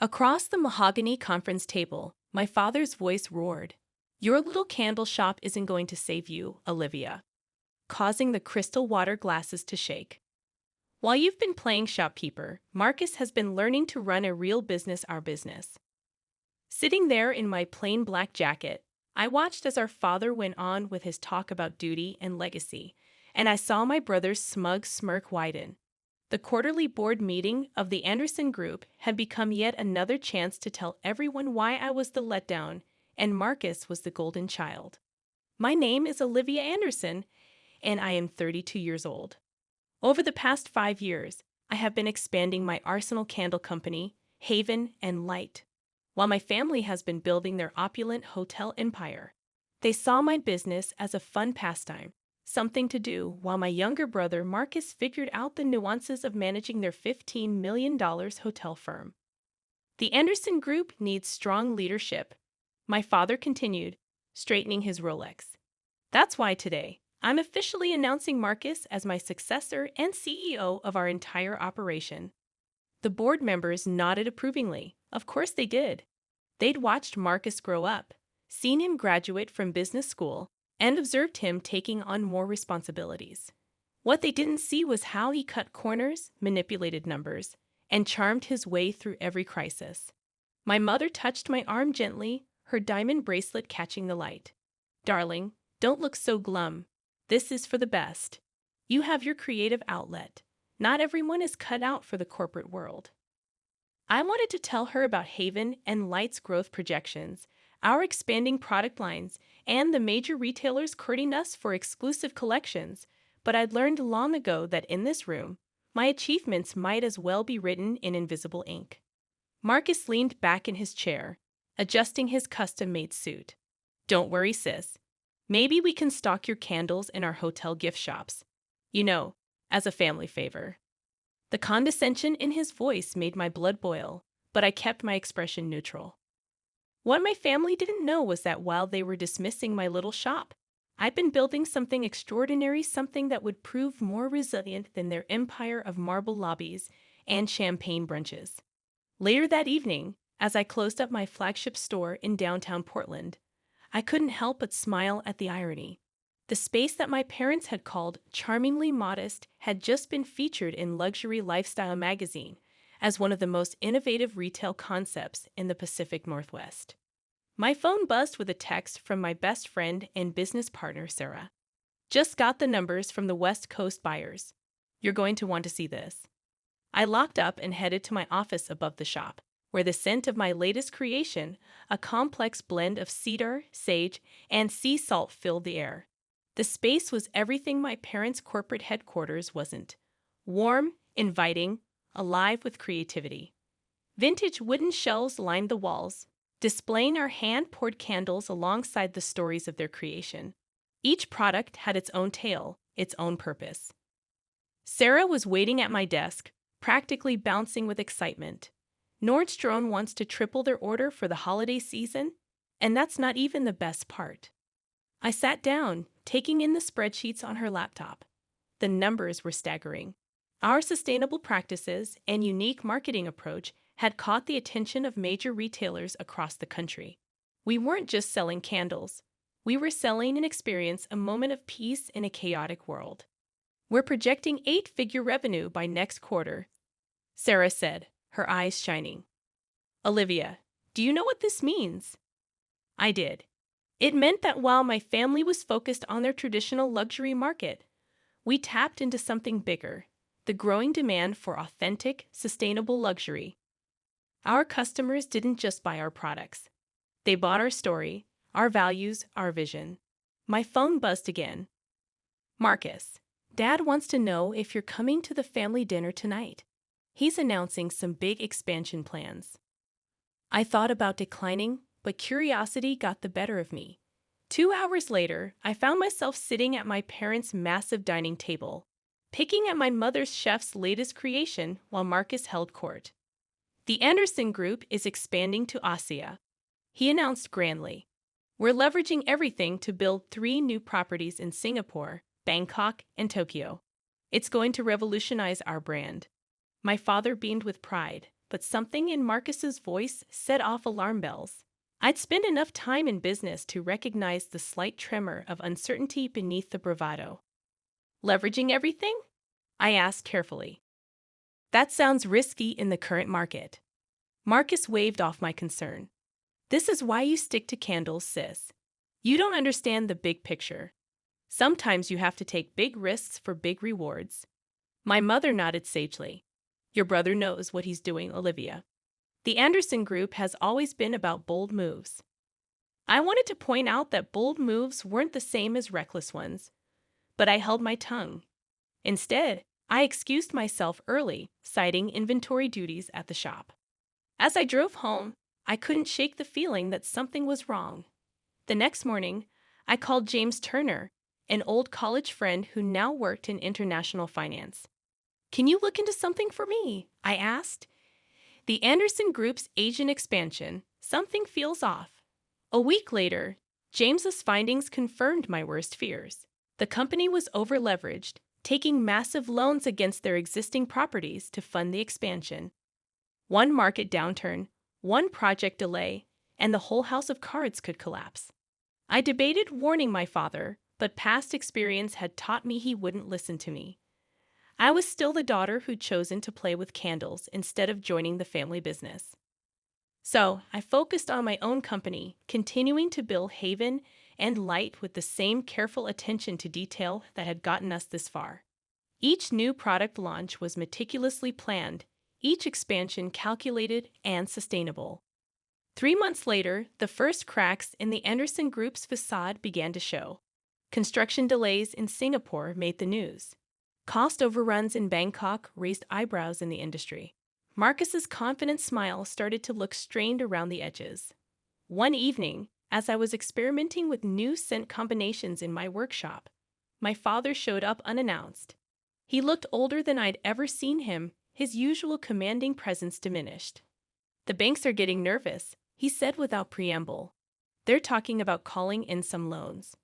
Across the mahogany conference table, my father's voice roared. Your little candle shop isn't going to save you, Olivia, causing the crystal water glasses to shake. While you've been playing shopkeeper, Marcus has been learning to run a real business, our business. Sitting there in my plain black jacket, I watched as our father went on with his talk about duty and legacy, and I saw my brother's smug smirk widen. The quarterly board meeting of the Anderson Group had become yet another chance to tell everyone why I was the letdown and Marcus was the golden child. My name is Olivia Anderson, and I am 32 years old. Over the past 5 years, I have been expanding my Arsenal Candle Company, Haven, and Light, while my family has been building their opulent hotel empire. They saw my business as a fun pastime, something to do, while my younger brother Marcus figured out the nuances of managing their $15 million hotel firm. The Anderson Group needs strong leadership, my father continued, straightening his Rolex. That's why today, I'm officially announcing Marcus as my successor and CEO of our entire operation. The board members nodded approvingly. Of course they did. They'd watched Marcus grow up, seen him graduate from business school, and observed him taking on more responsibilities. What they didn't see was how he cut corners, manipulated numbers, and charmed his way through every crisis. My mother touched my arm gently, her diamond bracelet catching the light. Darling, don't look so glum. This is for the best. You have your creative outlet. Not everyone is cut out for the corporate world. I wanted to tell her about Haven and Light's growth projections, our expanding product lines, and the major retailers courting us for exclusive collections, but I'd learned long ago that in this room, my achievements might as well be written in invisible ink. Marcus leaned back in his chair, adjusting his custom-made suit. Don't worry, sis. Maybe we can stock your candles in our hotel gift shops. You know, as a family favor. The condescension in his voice made my blood boil, but I kept my expression neutral. What my family didn't know was that while they were dismissing my little shop, I'd been building something extraordinary, something that would prove more resilient than their empire of marble lobbies and champagne brunches. Later that evening, as I closed up my flagship store in downtown Portland, I couldn't help but smile at the irony. The space that my parents had called charmingly modest had just been featured in Luxury Lifestyle magazine as one of the most innovative retail concepts in the Pacific Northwest. My phone buzzed with a text from my best friend and business partner, Sarah. Just got the numbers from the West Coast buyers. You're going to want to see this. I locked up and headed to my office above the shop, where the scent of my latest creation, a complex blend of cedar, sage, and sea salt, filled the air. The space was everything my parents' corporate headquarters wasn't. Warm, inviting, alive with creativity. Vintage wooden shelves lined the walls, displaying our hand-poured candles alongside the stories of their creation. Each product had its own tale, its own purpose. Sarah was waiting at my desk, practically bouncing with excitement. Nordstrom wants to triple their order for the holiday season, and that's not even the best part. I sat down, taking in the spreadsheets on her laptop. The numbers were staggering. Our sustainable practices and unique marketing approach had caught the attention of major retailers across the country. We weren't just selling candles. We were selling an experience, a moment of peace in a chaotic world. We're projecting 8-figure revenue by next quarter, Sarah said, her eyes shining. Olivia, do you know what this means? I did. It meant that while my family was focused on their traditional luxury market, we tapped into something bigger, the growing demand for authentic, sustainable luxury. Our customers didn't just buy our products. They bought our story, our values, our vision. My phone buzzed again. Marcus, Dad wants to know if you're coming to the family dinner tonight. He's announcing some big expansion plans. I thought about declining, but curiosity got the better of me. 2 hours later, I found myself sitting at my parents' massive dining table, picking at my mother's chef's latest creation while Marcus held court. The Anderson Group is expanding to Asia, he announced grandly. We're leveraging everything to build 3 new properties in Singapore, Bangkok, and Tokyo. It's going to revolutionize our brand. My father beamed with pride, but something in Marcus's voice set off alarm bells. I'd spent enough time in business to recognize the slight tremor of uncertainty beneath the bravado. Leveraging everything? I asked carefully. That sounds risky in the current market. Marcus waved off my concern. This is why you stick to candles, sis. You don't understand the big picture. Sometimes you have to take big risks for big rewards. My mother nodded sagely. Your brother knows what he's doing, Olivia. The Anderson Group has always been about bold moves. I wanted to point out that bold moves weren't the same as reckless ones, but I held my tongue. Instead, I excused myself early, citing inventory duties at the shop. As I drove home, I couldn't shake the feeling that something was wrong. The next morning, I called James Turner, an old college friend who now worked in international finance. Can you look into something for me? I asked. The Anderson Group's Asian expansion, something feels off. A week later, James's findings confirmed my worst fears. The company was over-leveraged, taking massive loans against their existing properties to fund the expansion. One market downturn, one project delay, and the whole house of cards could collapse. I debated warning my father, but past experience had taught me he wouldn't listen to me. I was still the daughter who'd chosen to play with candles instead of joining the family business. So I focused on my own company, continuing to build Haven and Light with the same careful attention to detail that had gotten us this far. Each new product launch was meticulously planned, each expansion calculated and sustainable. 3 months later, the first cracks in the Anderson Group's facade began to show. Construction delays in Singapore made the news. Cost overruns in Bangkok raised eyebrows in the industry. Marcus's confident smile started to look strained around the edges. One evening, as I was experimenting with new scent combinations in my workshop, my father showed up unannounced. He looked older than I'd ever seen him, his usual commanding presence diminished. The banks are getting nervous, he said without preamble. They're talking about calling in some loans.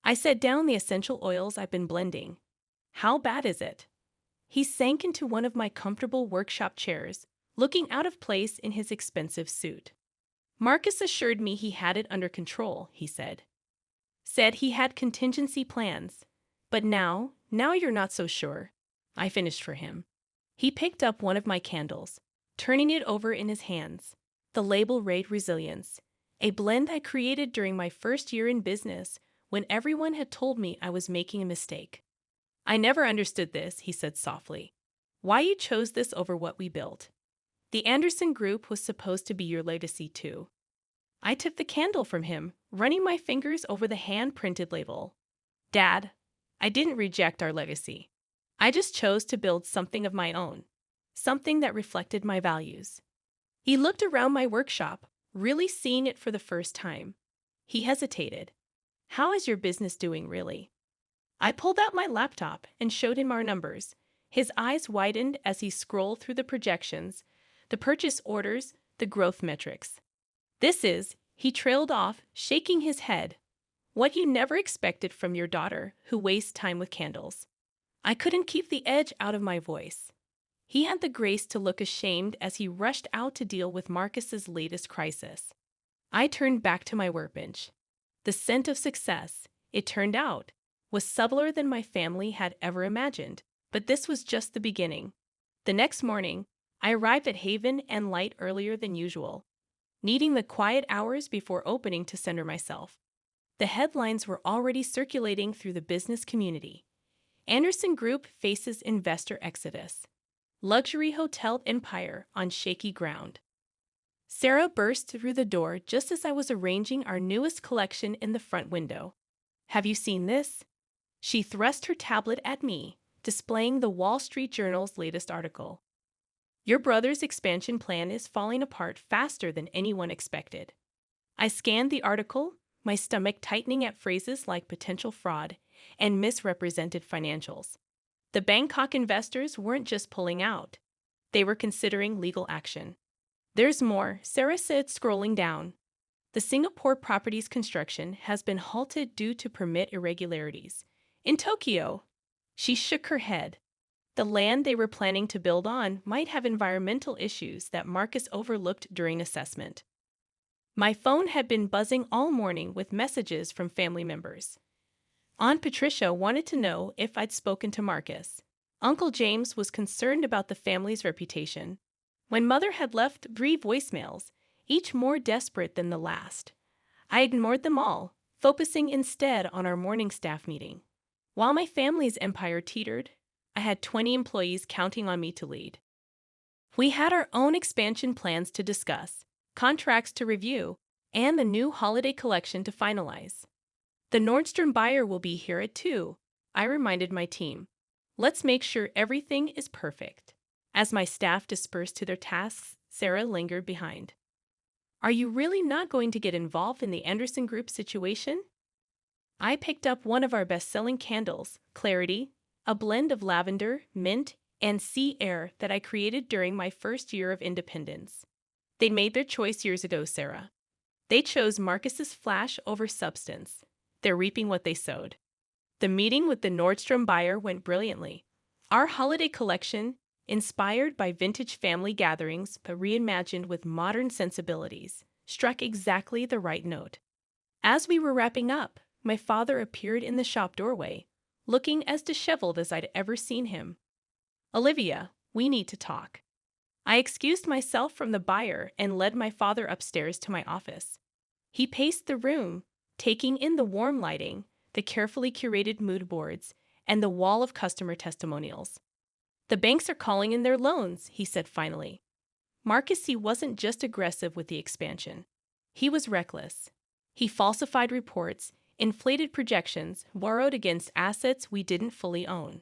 I set down the essential oils I've been blending. How bad is it? He sank into one of my comfortable workshop chairs, looking out of place in his expensive suit. Marcus assured me he had it under control, he said. Said he had contingency plans. But now you're not so sure. I finished for him. He picked up one of my candles, turning it over in his hands. The label read Resilience, a blend I created during my first year in business when everyone had told me I was making a mistake. I never understood this, he said softly. Why you chose this over what we built. The Anderson Group was supposed to be your legacy too. I took the candle from him, running my fingers over the hand-printed label. Dad, I didn't reject our legacy. I just chose to build something of my own, something that reflected my values. He looked around my workshop, really seeing it for the first time. He hesitated. How is your business doing, really? I pulled out my laptop and showed him our numbers. His eyes widened as he scrolled through the projections, the purchase orders, the growth metrics. This is, he trailed off, shaking his head, what you never expected from your daughter who wastes time with candles. I couldn't keep the edge out of my voice. He had the grace to look ashamed as he rushed out to deal with Marcus's latest crisis. I turned back to my workbench. The scent of success, it turned out, was subtler than my family had ever imagined, but this was just the beginning. The next morning, I arrived at Haven and Light earlier than usual, needing the quiet hours before opening to center myself. The headlines were already circulating through the business community. Anderson Group faces investor exodus. Luxury hotel empire on shaky ground. Sarah burst through the door just as I was arranging our newest collection in the front window. Have you seen this? She thrust her tablet at me, displaying the Wall Street Journal's latest article. Your brother's expansion plan is falling apart faster than anyone expected. I scanned the article, my stomach tightening at phrases like potential fraud and misrepresented financials. The Bangkok investors weren't just pulling out. They were considering legal action. There's more, Sarah said, scrolling down. The Singapore property's construction has been halted due to permit irregularities. In Tokyo, she shook her head. The land they were planning to build on might have environmental issues that Marcus overlooked during assessment. My phone had been buzzing all morning with messages from family members. Aunt Patricia wanted to know if I'd spoken to Marcus. Uncle James was concerned about the family's reputation. When Mother had left 3 voicemails, each more desperate than the last, I ignored them all, focusing instead on our morning staff meeting. While my family's empire teetered, I had 20 employees counting on me to lead. We had our own expansion plans to discuss, contracts to review, and the new holiday collection to finalize. The Nordstrom buyer will be here at 2, I reminded my team. Let's make sure everything is perfect. As my staff dispersed to their tasks, Sarah lingered behind. Are you really not going to get involved in the Anderson Group situation? I picked up one of our best-selling candles, Clarity, a blend of lavender, mint, and sea air that I created during my first year of independence. They made their choice years ago, Sarah. They chose Marcus's flash over substance. They're reaping what they sowed. The meeting with the Nordstrom buyer went brilliantly. Our holiday collection, inspired by vintage family gatherings but reimagined with modern sensibilities, struck exactly the right note. As we were wrapping up, my father appeared in the shop doorway, looking as disheveled as I'd ever seen him. Olivia, we need to talk. I excused myself from the buyer and led my father upstairs to my office. He paced the room, taking in the warm lighting, the carefully curated mood boards, and the wall of customer testimonials. The banks are calling in their loans, he said finally. Marcus wasn't just aggressive with the expansion. He was reckless. He falsified reports, inflated projections, borrowed against assets we didn't fully own.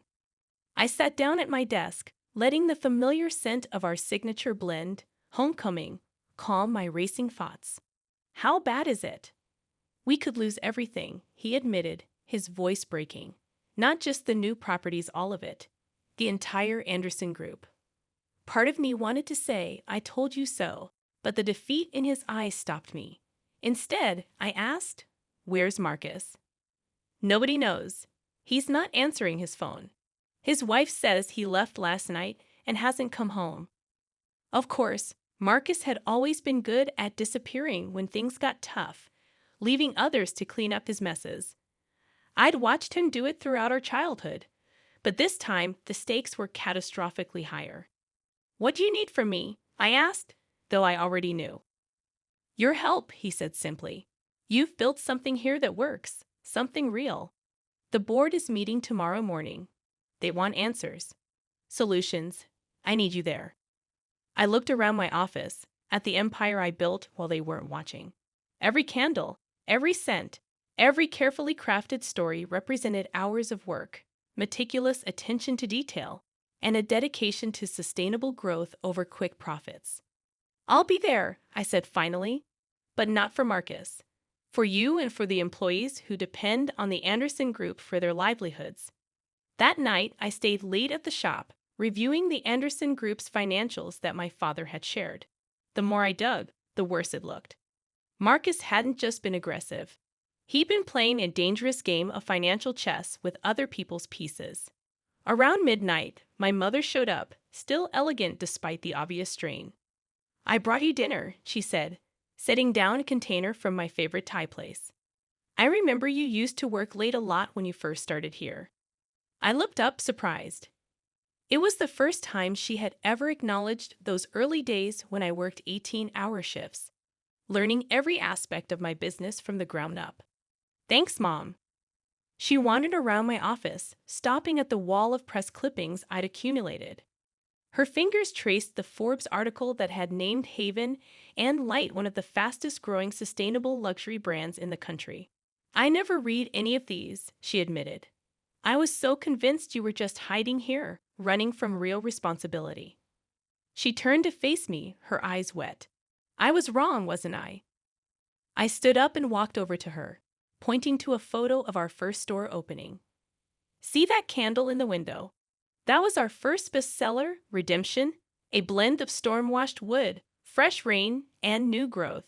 I sat down at my desk, letting the familiar scent of our signature blend, Homecoming, calm my racing thoughts. How bad is it? We could lose everything, he admitted, his voice breaking. Not just the new properties, all of it. The entire Anderson Group. Part of me wanted to say, I told you so, but the defeat in his eyes stopped me. Instead, I asked, where's Marcus? Nobody knows. He's not answering his phone. His wife says he left last night and hasn't come home. Of course, Marcus had always been good at disappearing when things got tough, leaving others to clean up his messes. I'd watched him do it throughout our childhood, but this time the stakes were catastrophically higher. What do you need from me? I asked, though I already knew. Your help, he said simply. You've built something here that works, something real. The board is meeting tomorrow morning. They want answers. Solutions. I need you there. I looked around my office, at the empire I built while they weren't watching. Every candle, every scent, every carefully crafted story represented hours of work, meticulous attention to detail, and a dedication to sustainable growth over quick profits. I'll be there, I said finally, but not for Marcus. For you and for the employees who depend on the Anderson Group for their livelihoods. That night, I stayed late at the shop, reviewing the Anderson Group's financials that my father had shared. The more I dug, the worse it looked. Marcus hadn't just been aggressive. He'd been playing a dangerous game of financial chess with other people's pieces. Around midnight, my mother showed up, still elegant despite the obvious strain. I brought you dinner, she said, setting down a container from my favorite Thai place. I remember you used to work late a lot when you first started here. I looked up, surprised. It was the first time she had ever acknowledged those early days when I worked 18-hour shifts, learning every aspect of my business from the ground up. Thanks, Mom. She wandered around my office, stopping at the wall of press clippings I'd accumulated. Her fingers traced the Forbes article that had named Haven and Light one of the fastest-growing sustainable luxury brands in the country. I never read any of these, she admitted. I was so convinced you were just hiding here, running from real responsibility. She turned to face me, her eyes wet. I was wrong, wasn't I? I stood up and walked over to her, pointing to a photo of our first store opening. See that candle in the window? That was our first bestseller, Redemption, a blend of storm-washed wood, fresh rain, and new growth.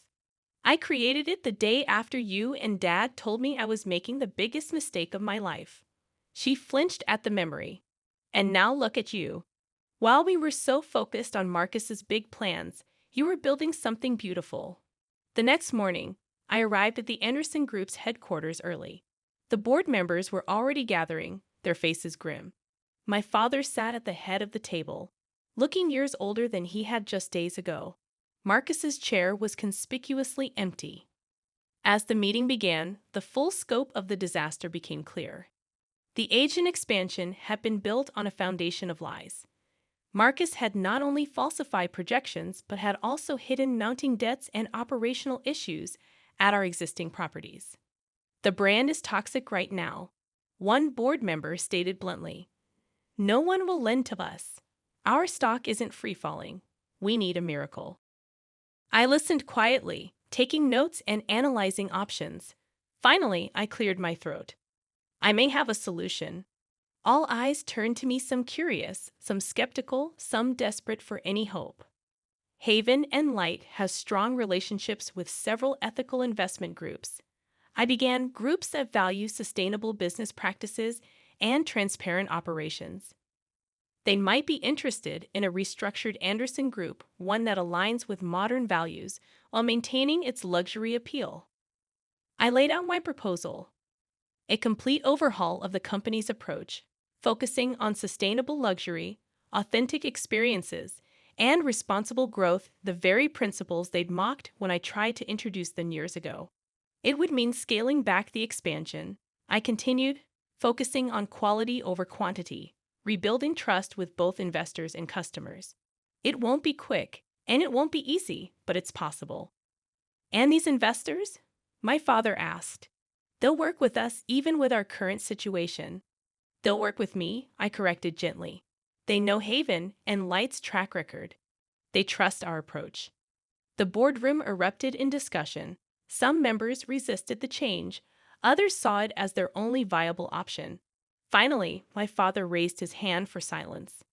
I created it the day after you and Dad told me I was making the biggest mistake of my life. She flinched at the memory. And now look at you. While we were so focused on Marcus's big plans, you were building something beautiful. The next morning, I arrived at the Anderson Group's headquarters early. The board members were already gathering, their faces grim. My father sat at the head of the table, looking years older than he had just days ago. Marcus's chair was conspicuously empty. As the meeting began, the full scope of the disaster became clear. The agent expansion had been built on a foundation of lies. Marcus had not only falsified projections, but had also hidden mounting debts and operational issues at our existing properties. The brand is toxic right now, one board member stated bluntly. No one will lend to us. Our stock isn't free-falling. We need a miracle. I listened quietly, taking notes and analyzing options. Finally, I cleared my throat. I may have a solution. All eyes turned to me, some curious, some skeptical, some desperate for any hope. Haven and Light has strong relationships with several ethical investment groups. I began groups that value sustainable business practices and transparent operations. They might be interested in a restructured Anderson Group, one that aligns with modern values while maintaining its luxury appeal. I laid out my proposal: a complete overhaul of the company's approach, focusing on sustainable luxury, authentic experiences, and responsible growth, the very principles they'd mocked when I tried to introduce them years ago. It would mean scaling back the expansion. I continued, focusing on quality over quantity, rebuilding trust with both investors and customers. It won't be quick, and it won't be easy, but it's possible. And these investors? My father asked. They'll work with us even with our current situation. They'll work with me, I corrected gently. They know Haven and Light's track record. They trust our approach. The boardroom erupted in discussion. Some members resisted the change. Others saw it as their only viable option. Finally, my father raised his hand for silence.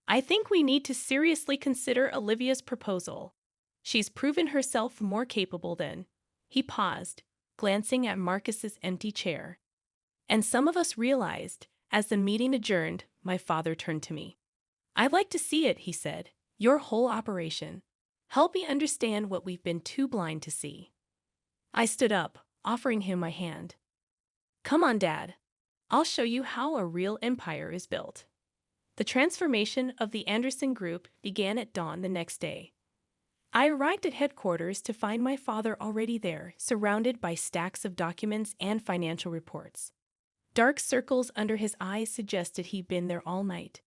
I think we need to seriously consider Olivia's proposal. She's proven herself more capable than. He paused, glancing at Marcus's empty chair. And some of us realized, as the meeting adjourned, my father turned to me. I'd like to see it, he said. Your whole operation. Help me understand what we've been too blind to see. I stood up, offering him my hand. Come on, Dad. I'll show you how a real empire is built. The transformation of the Anderson Group began at dawn the next day. I arrived at headquarters to find my father already there, surrounded by stacks of documents and financial reports. Dark circles under his eyes suggested he'd been there all night.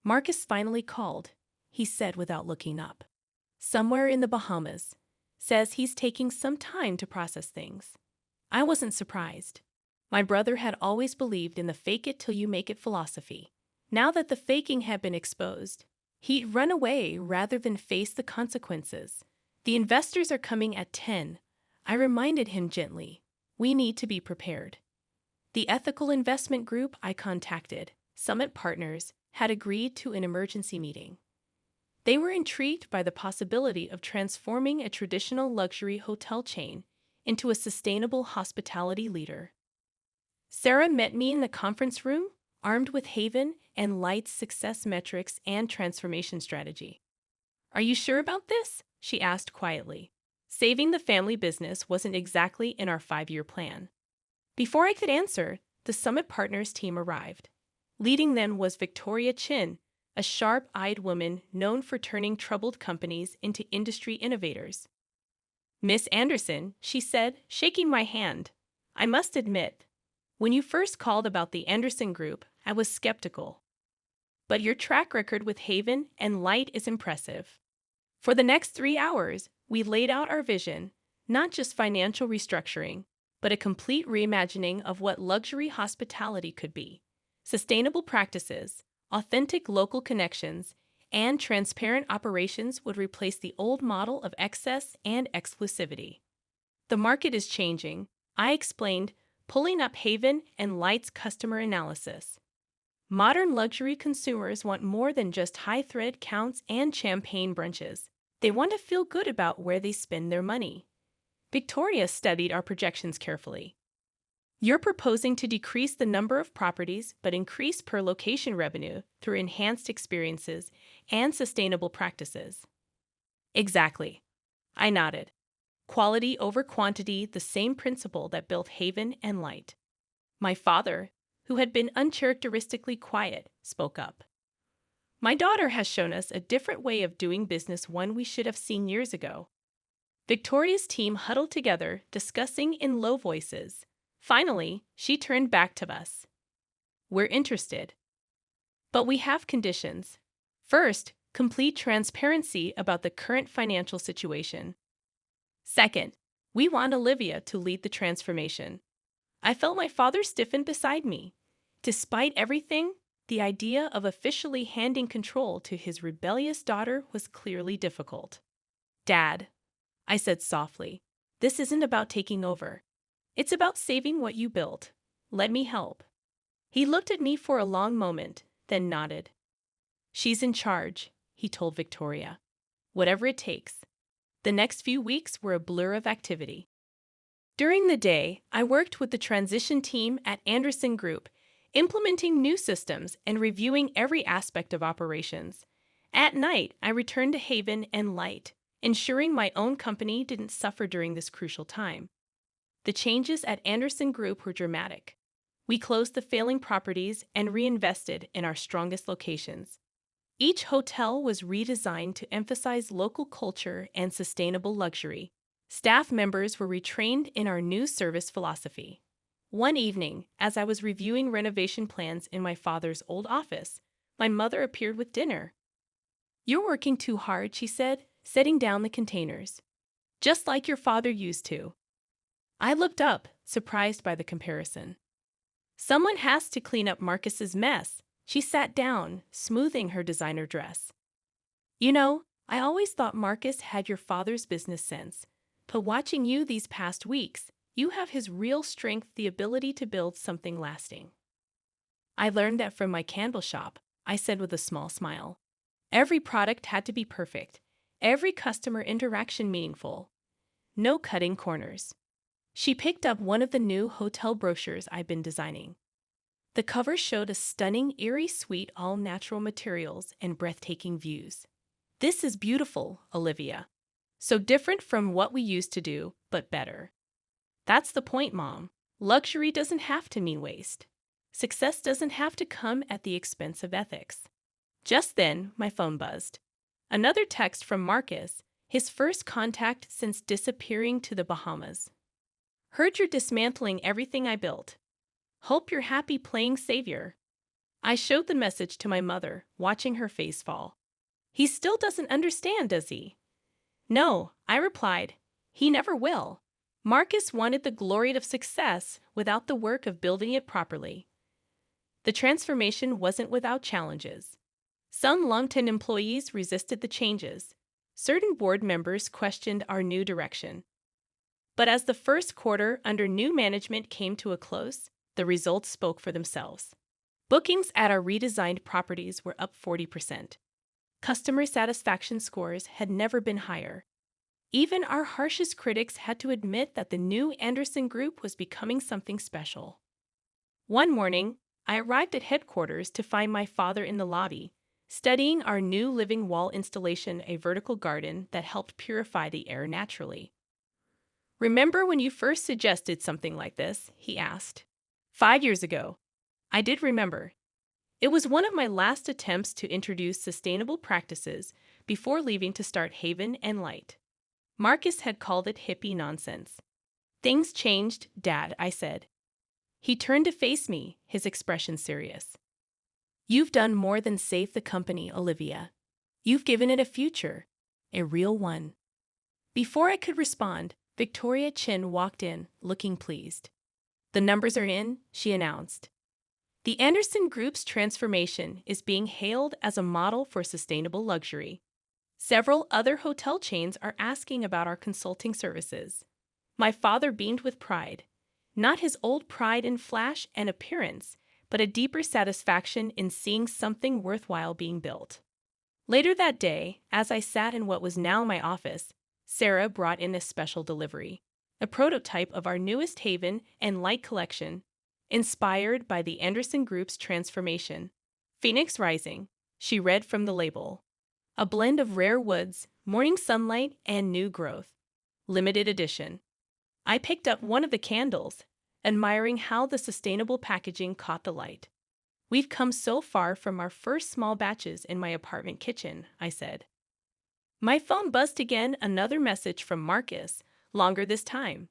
Marcus finally called, he said without looking up. Somewhere in the Bahamas. Says he's taking some time to process things. I wasn't surprised. My brother had always believed in the fake it till you make it philosophy. Now that the faking had been exposed, he'd run away rather than face the consequences. The investors are coming at 10. I reminded him gently. We need to be prepared. The ethical investment group I contacted, Summit Partners, had agreed to an emergency meeting. They were intrigued by the possibility of transforming a traditional luxury hotel chain into a sustainable hospitality leader. Sarah met me in the conference room, armed with Haven and Light's success metrics and transformation strategy. Are you sure about this? She asked quietly. Saving the family business wasn't exactly in our 5-year plan. Before I could answer, the Summit Partners team arrived. Leading them was Victoria Chin, a sharp-eyed woman known for turning troubled companies into industry innovators. Miss Anderson, she said, shaking my hand. I must admit, when you first called about the Anderson Group, I was skeptical. But your track record with Haven and Light is impressive. For the next 3 hours, we laid out our vision, not just financial restructuring, but a complete reimagining of what luxury hospitality could be. Sustainable practices, authentic local connections, and transparent operations would replace the old model of excess and exclusivity. The market is changing, I explained, pulling up Haven and Light's customer analysis. Modern luxury consumers want more than just high-thread counts and champagne brunches. They want to feel good about where they spend their money. Victoria studied our projections carefully. You're proposing to decrease the number of properties but increase per location revenue through enhanced experiences and sustainable practices. Exactly. I nodded. Quality over quantity, the same principle that built Haven and Light. My father, who had been uncharacteristically quiet, spoke up. My daughter has shown us a different way of doing business, one we should have seen years ago. Victoria's team huddled together, discussing in low voices. Finally, she turned back to us. We're interested. But we have conditions. First, complete transparency about the current financial situation. Second, we want Olivia to lead the transformation. I felt my father stiffen beside me. Despite everything, the idea of officially handing control to his rebellious daughter was clearly difficult. Dad, I said softly, this isn't about taking over. It's about saving what you built. Let me help. He looked at me for a long moment, then nodded. She's in charge, he told Victoria. Whatever it takes. The next few weeks were a blur of activity. During the day, I worked with the transition team at Anderson Group, implementing new systems and reviewing every aspect of operations. At night, I returned to Haven and Light, ensuring my own company didn't suffer during this crucial time. The changes at Anderson Group were dramatic. We closed the failing properties and reinvested in our strongest locations. Each hotel was redesigned to emphasize local culture and sustainable luxury. Staff members were retrained in our new service philosophy. One evening, as I was reviewing renovation plans in my father's old office, my mother appeared with dinner. "You're working too hard," she said, setting down the containers. "Just like your father used to." I looked up, surprised by the comparison. "Someone has to clean up Marcus's mess." She sat down, smoothing her designer dress. "You know, I always thought Marcus had your father's business sense, but watching you these past weeks, you have his real strength, the ability to build something lasting." "I learned that from my candle shop," I said with a small smile. "Every product had to be perfect, every customer interaction meaningful. No cutting corners." She picked up one of the new hotel brochures I'd been designing. The cover showed a stunning, eerie suite, all natural materials and breathtaking views. "This is beautiful, Olivia. So different from what we used to do, but better." "That's the point, Mom. Luxury doesn't have to mean waste. Success doesn't have to come at the expense of ethics." Just then, my phone buzzed. Another text from Marcus, his first contact since disappearing to the Bahamas. "Heard you're dismantling everything I built. Hope you're happy playing savior." I showed the message to my mother, watching her face fall. "He still doesn't understand, does he?" "No," I replied. "He never will. Marcus wanted the glory of success without the work of building it properly." The transformation wasn't without challenges. Some longtime employees resisted the changes. Certain board members questioned our new direction. But as the first quarter under new management came to a close, the results spoke for themselves. Bookings at our redesigned properties were up 40%. Customer satisfaction scores had never been higher. Even our harshest critics had to admit that the new Anderson Group was becoming something special. One morning, I arrived at headquarters to find my father in the lobby, studying our new living wall installation, a vertical garden that helped purify the air naturally. "Remember when you first suggested something like this?" he asked. 5 years ago. I did remember. It was one of my last attempts to introduce sustainable practices before leaving to start Haven and Light. Marcus had called it hippie nonsense. "Things changed, Dad," I said. He turned to face me, his expression serious. "You've done more than save the company, Olivia. You've given it a future, a real one." Before I could respond, Victoria Chin walked in, looking pleased. "The numbers are in," she announced. The Anderson Group's transformation is being hailed as a model for sustainable luxury. Several other hotel chains are asking about our consulting services. My father beamed with pride. Not his old pride in flash and appearance, but a deeper satisfaction in seeing something worthwhile being built. Later that day, as I sat in what was now my office, Sarah brought in a special delivery. a prototype of our newest Haven and Light collection, inspired by the Anderson Group's transformation. Phoenix Rising, she read from the label. A blend of rare woods, morning sunlight, and new growth. Limited edition. I picked up one of the candles, admiring how the sustainable packaging caught the light. We've come so far from our first small batches in my apartment kitchen, I said. My phone buzzed again, another message from Marcus, longer this time.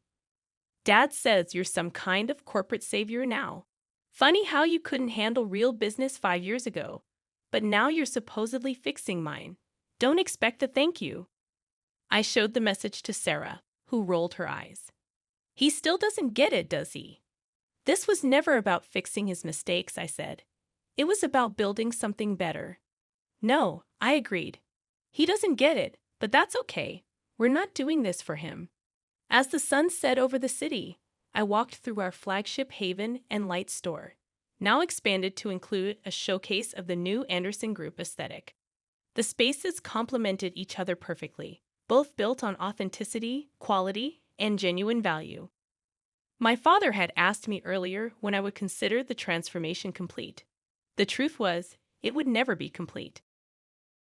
Dad says you're some kind of corporate savior now. Funny how you couldn't handle real business 5 years ago, but now you're supposedly fixing mine. Don't expect a thank you. I showed the message to Sarah, who rolled her eyes. He still doesn't get it, does he? This was never about fixing his mistakes, I said. It was about building something better. No, I agreed. He doesn't get it, but that's okay. We're not doing this for him. As the sun set over the city, I walked through our flagship Haven and Light store, now expanded to include a showcase of the new Anderson Group aesthetic. The spaces complemented each other perfectly, both built on authenticity, quality, and genuine value. My father had asked me earlier when I would consider the transformation complete. The truth was, it would never be complete.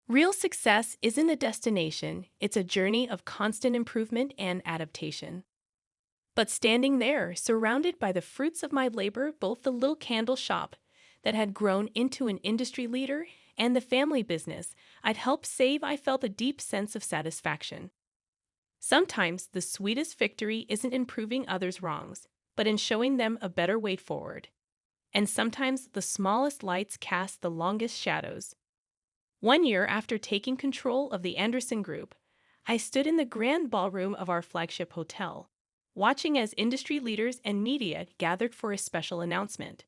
Real success isn't a destination, it's a journey of constant improvement and adaptation. But standing there, surrounded by the fruits of my labor, both the little candle shop that had grown into an industry leader and the family business I'd helped save, I felt a deep sense of satisfaction. Sometimes the sweetest victory isn't in proving others' wrongs, but in showing them a better way forward. And sometimes the smallest lights cast the longest shadows. 1 year after taking control of the Anderson Group, I stood in the grand ballroom of our flagship hotel, watching as industry leaders and media gathered for a special announcement.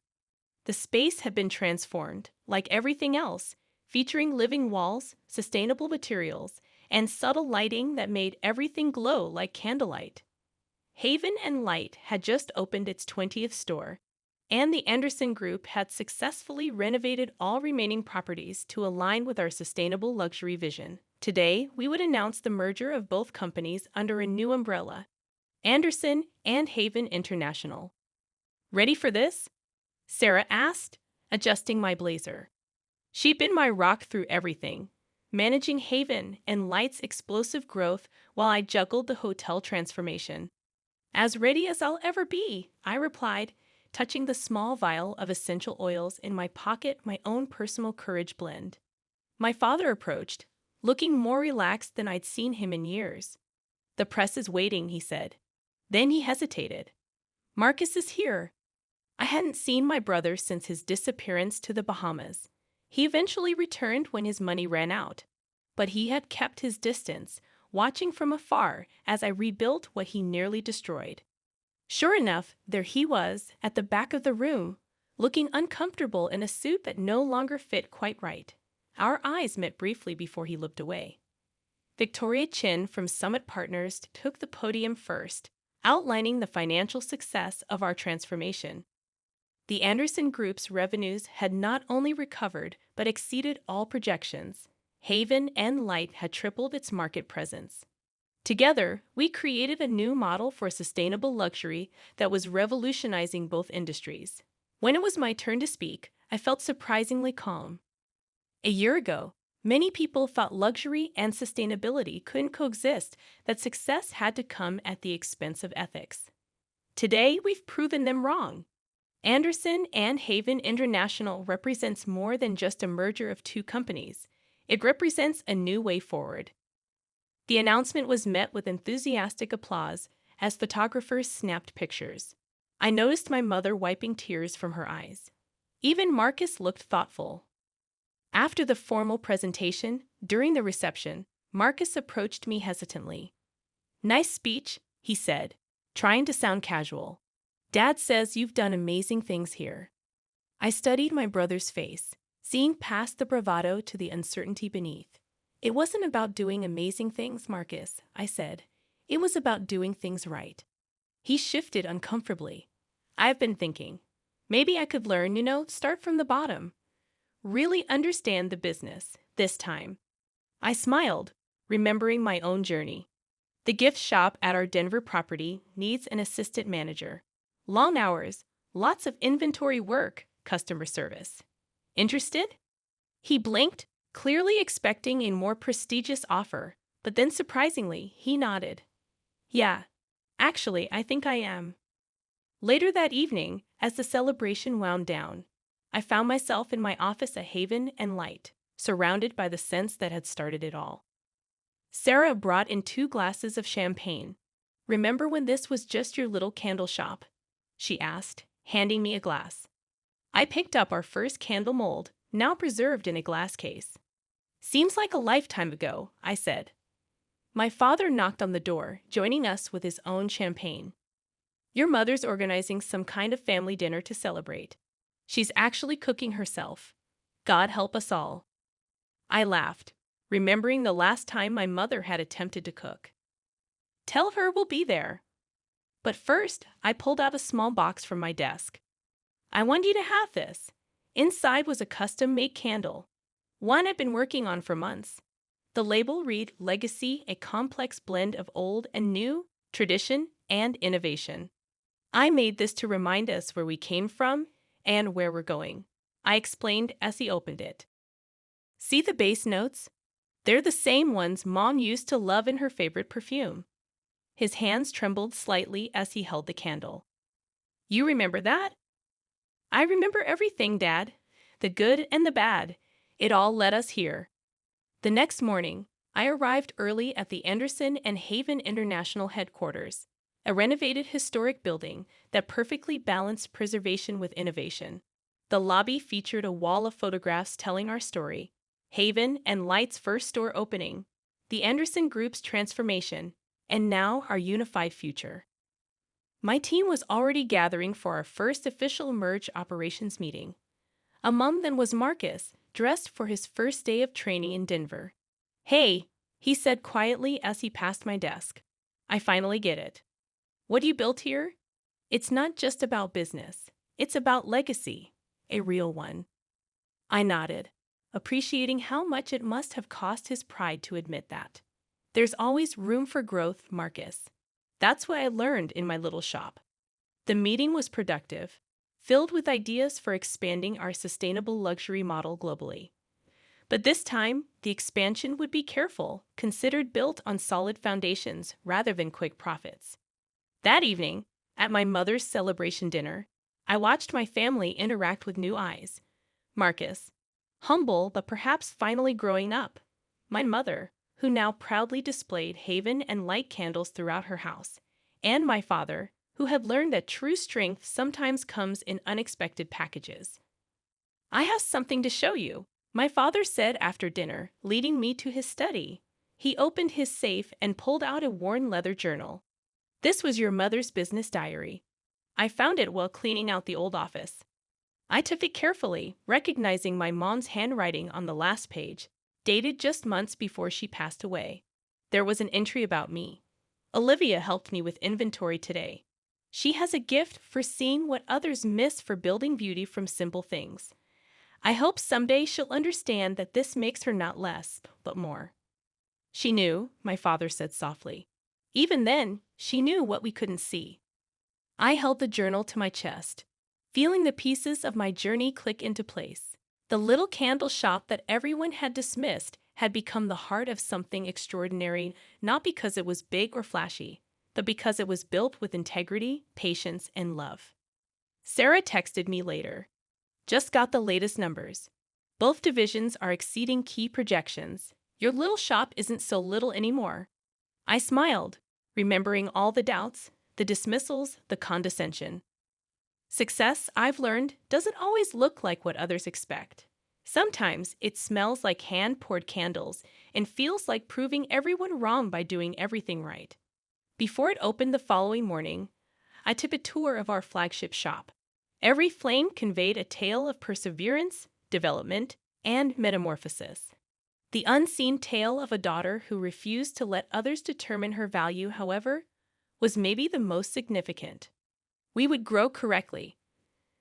The space had been transformed, like everything else, featuring living walls, sustainable materials, and subtle lighting that made everything glow like candlelight. Haven and Light had just opened its 20th store, and the Anderson Group had successfully renovated all remaining properties to align with our sustainable luxury vision. Today, we would announce the merger of both companies under a new umbrella, Anderson and Haven International. Ready for this? Sarah asked, adjusting my blazer. She'd been my rock through everything, managing Haven and Light's explosive growth while I juggled the hotel transformation. As ready as I'll ever be, I replied, touching the small vial of essential oils in my pocket, my own personal courage blend. My father approached, looking more relaxed than I'd seen him in years. The press is waiting, he said. Then he hesitated. Marcus is here. I hadn't seen my brother since his disappearance to the Bahamas. He eventually returned when his money ran out, but he had kept his distance, watching from afar as I rebuilt what he nearly destroyed. Sure enough, there he was, at the back of the room, looking uncomfortable in a suit that no longer fit quite right. Our eyes met briefly before he looked away. Victoria Chin from Summit Partners took the podium first, outlining the financial success of our transformation. The Anderson Group's revenues had not only recovered but exceeded all projections. Haven and Light had tripled its market presence. Together, we created a new model for sustainable luxury that was revolutionizing both industries. When it was my turn to speak, I felt surprisingly calm. A year ago, many people thought luxury and sustainability couldn't coexist, that success had to come at the expense of ethics. Today, we've proven them wrong. Anderson and Haven International represents more than just a merger of two companies. It represents a new way forward. The announcement was met with enthusiastic applause as photographers snapped pictures. I noticed my mother wiping tears from her eyes. Even Marcus looked thoughtful. After the formal presentation, during the reception, Marcus approached me hesitantly. "Nice speech," he said, trying to sound casual. "Dad says you've done amazing things here." I studied my brother's face, seeing past the bravado to the uncertainty beneath. "It wasn't about doing amazing things, Marcus," I said. "It was about doing things right." He shifted uncomfortably. "I've been thinking. Maybe I could learn, start from the bottom. Really understand the business, this time." I smiled, remembering my own journey. The gift shop at our Denver property needs an assistant manager. Long hours, lots of inventory work, customer service. Interested? He blinked, clearly expecting a more prestigious offer, but then surprisingly, he nodded. Yeah, actually, I think I am. Later that evening, as the celebration wound down, I found myself in my office at Haven and Light, surrounded by the scents that had started it all. Sarah brought in 2 glasses of champagne. Remember when this was just your little candle shop? She asked, handing me a glass. I picked up our first candle mold, now preserved in a glass case. Seems like a lifetime ago, I said. My father knocked on the door, joining us with his own champagne. Your mother's organizing some kind of family dinner to celebrate. She's actually cooking herself. God help us all. I laughed, remembering the last time my mother had attempted to cook. Tell her we'll be there. But first, I pulled out a small box from my desk. I want you to have this. Inside was a custom-made candle, one I've been working on for months. The label read Legacy, a complex blend of old and new, tradition, and innovation. I made this to remind us where we came from and where we're going, I explained as he opened it. See the base notes? They're the same ones Mom used to love in her favorite perfume. His hands trembled slightly as he held the candle. You remember that? I remember everything, Dad. The good and the bad. It all led us here. The next morning, I arrived early at the Anderson and Haven International headquarters, a renovated historic building that perfectly balanced preservation with innovation. The lobby featured a wall of photographs telling our story, Haven and Light's first store opening, the Anderson Group's transformation, and now our unified future. My team was already gathering for our first official merge operations meeting. Among them was Marcus, dressed for his first day of training in Denver. Hey, he said quietly as he passed my desk. I finally get it. What you built here? It's not just about business. It's about legacy, a real one. I nodded, appreciating how much it must have cost his pride to admit that. There's always room for growth, Marcus. That's what I learned in my little shop. The meeting was productive, filled with ideas for expanding our sustainable luxury model globally. But this time, the expansion would be careful, considered built on solid foundations rather than quick profits. That evening, at my mother's celebration dinner, I watched my family interact with new eyes. Marcus, humble but perhaps finally growing up. My mother, who now proudly displayed Haven and Light candles throughout her house. And my father, who had learned that true strength sometimes comes in unexpected packages. I have something to show you, my father said after dinner, leading me to his study. He opened his safe and pulled out a worn leather journal. This was your mother's business diary. I found it while cleaning out the old office. I took it carefully, recognizing my mom's handwriting on the last page, dated just months before she passed away. There was an entry about me. Olivia helped me with inventory today. She has a gift for seeing what others miss for building beauty from simple things. I hope someday she'll understand that this makes her not less, but more. She knew, my father said softly. Even then, she knew what we couldn't see. I held the journal to my chest, feeling the pieces of my journey click into place. The little candle shop that everyone had dismissed had become the heart of something extraordinary, not because it was big or flashy, but because it was built with integrity, patience, and love. Sarah texted me later. Just got the latest numbers. Both divisions are exceeding key projections. Your little shop isn't so little anymore. I smiled, remembering all the doubts, the dismissals, the condescension. Success, I've learned, doesn't always look like what others expect. Sometimes it smells like hand-poured candles and feels like proving everyone wrong by doing everything right. Before it opened the following morning, I took a tour of our flagship shop. Every flame conveyed a tale of perseverance, development, and metamorphosis. The unseen tale of a daughter who refused to let others determine her value, however, was maybe the most significant. We would grow correctly,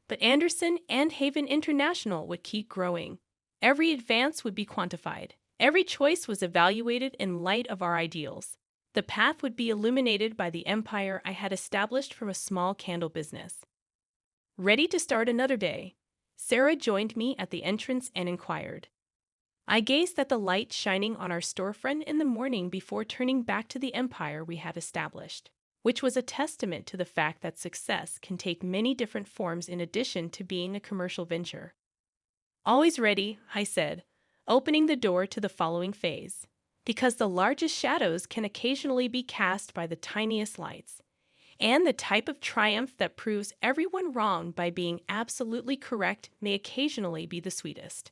but Anderson and Haven International would keep growing. Every advance would be quantified. Every choice was evaluated in light of our ideals. The path would be illuminated by the empire I had established from a small candle business. Ready to start another day, Sarah joined me at the entrance and inquired. I gazed at the light shining on our storefront in the morning before turning back to the empire we had established, which was a testament to the fact that success can take many different forms in addition to being a commercial venture. Always ready, I said, opening the door to the following phase, because the largest shadows can occasionally be cast by the tiniest lights, and the type of triumph that proves everyone wrong by being absolutely correct may occasionally be the sweetest.